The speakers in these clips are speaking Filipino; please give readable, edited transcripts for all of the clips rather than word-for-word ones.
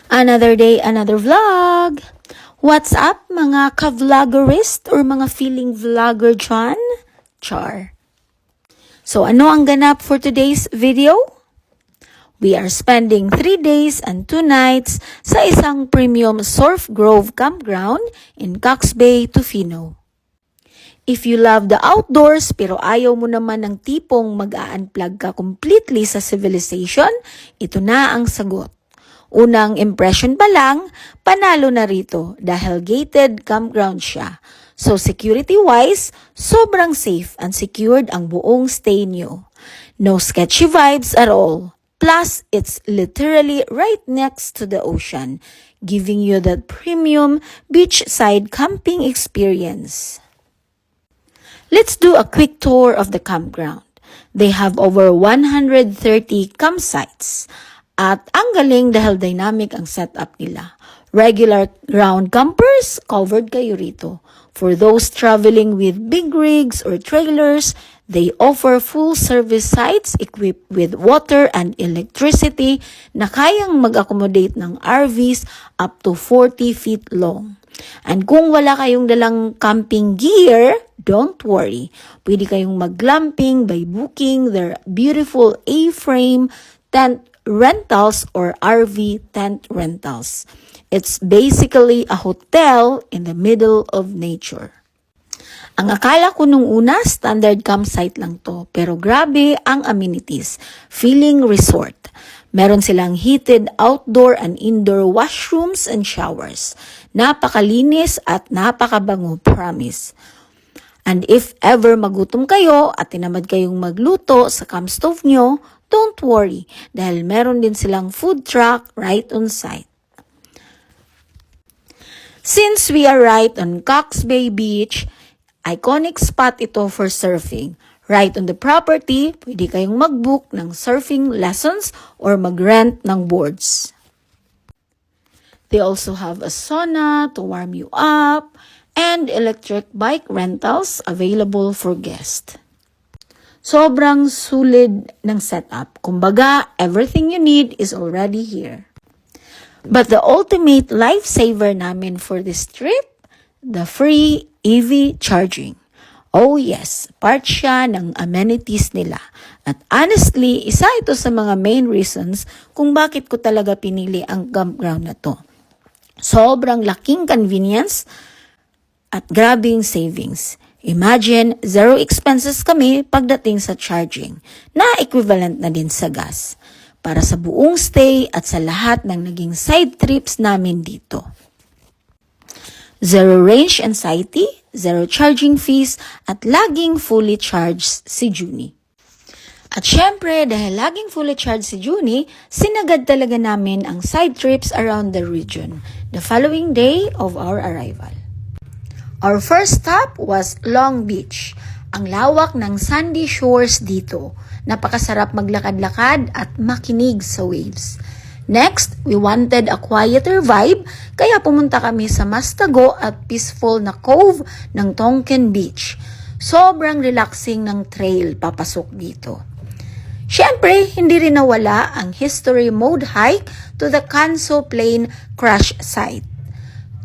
Another day, another vlog! What's up mga ka-vloggerist or mga feeling vlogger dyan? Char. So ano ang ganap for today's video? We are spending 3 days and 2 nights sa isang premium Surf Grove campground in Cox Bay, Tofino. If you love the outdoors pero ayaw mo naman ng tipong mag-a-unplug ka completely sa civilization, ito na ang sagot. Unang impression pa lang, panalo na rito dahil gated campground siya. So security-wise, sobrang safe and secured ang buong stay nyo. No sketchy vibes at all. Plus, it's literally right next to the ocean, giving you that premium beachside camping experience. Let's do a quick tour of the campground. They have over 130 campsites. At ang galing dahil dynamic ang setup nila. Regular ground campers, covered kayo rito. For those traveling with big rigs or trailers, they offer full-service sites equipped with water and electricity na kayang mag-accommodate ng RVs up to 40 feet long. And kung wala kayong dalang camping gear, don't worry. Pwede kayong mag-glamping by booking their beautiful A-frame tent rentals or RV tent rentals. It's basically a hotel in the middle of nature. Ang akala ko nung una, standard campsite lang to. Pero grabe ang amenities. Feeling resort. Meron silang heated outdoor and indoor washrooms and showers. Napakalinis at napakabango, promise. And if ever magutom kayo at tinamad kayong magluto sa camp stove nyo, don't worry, dahil meron din silang food truck right on site. Since we are right on Cox Bay Beach, iconic spot ito for surfing. Right on the property, pwede kayong mag-book ng surfing lessons or mag-rent ng boards. They also have a sauna to warm you up and electric bike rentals available for guests. Sobrang sulit ng setup. Kumbaga, everything you need is already here. But the ultimate lifesaver namin for this trip, the free EV charging. Oh yes, part siya ng amenities nila. At honestly, isa ito sa mga main reasons kung bakit ko talaga pinili ang campground na to. Sobrang laking convenience at grabing savings. Imagine, 0 expenses kami pagdating sa charging, na equivalent na din sa gas, para sa buong stay at sa lahat ng naging side trips namin dito. 0 range anxiety, 0 charging fees, at laging fully charged si Junie. At syempre, dahil laging fully charged si Junie, sinagad talaga namin ang side trips around the region, the following day of our arrival. Our first stop was Long Beach. Ang lawak ng sandy shores dito. Napakasarap maglakad-lakad at makinig sa waves. Next, we wanted a quieter vibe, kaya pumunta kami sa mas tago at peaceful na cove ng Tonkin Beach. Sobrang relaxing ng trail papasok dito. Siyempre, hindi rin nawala ang history mode hike to the Canso Plain crash site.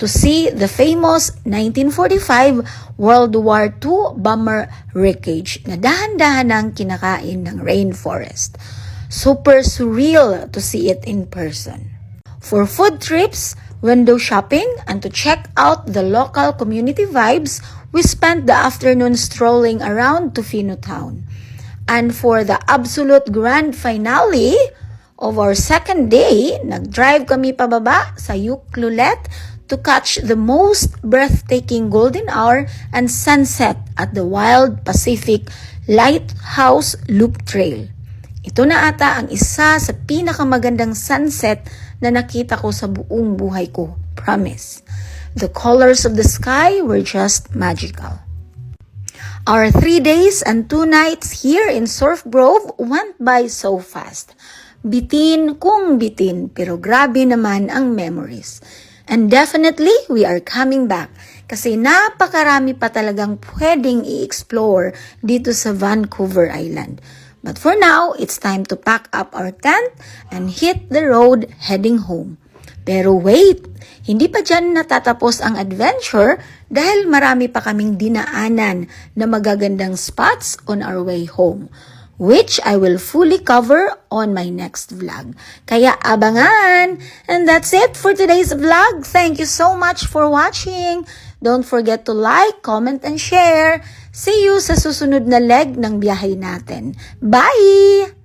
To see the famous 1945 World War II bomber wreckage na dahan-dahan ang kinakain ng rainforest. Super surreal to see it in person. For food trips, window shopping, and to check out the local community vibes, we spent the afternoon strolling around Tofino town. And for the absolute grand finale of our second day, nag-drive kami pababa sa Ucluelet to catch the most breathtaking golden hour and sunset at the Wild Pacific Lighthouse Loop Trail. Ito na ata ang isa sa pinakamagandang sunset na nakita ko sa buong buhay ko, promise. The colors of the sky were just magical. Our 3 days and 2 nights here in Surf Grove went by so fast. Bitin kung bitin, pero grabe naman ang memories. And definitely, we are coming back kasi napakarami pa talagang pwedeng i-explore dito sa Vancouver Island. But for now, it's time to pack up our tent and hit the road heading home. Pero wait, hindi pa dyan natatapos ang adventure dahil marami pa kaming dinaanan na magagandang spots on our way home, which I will fully cover on my next vlog. Kaya abangan! And that's it for today's vlog. Thank you so much for watching. Don't forget to like, comment, and share. See you sa susunod na leg ng biyahe natin. Bye!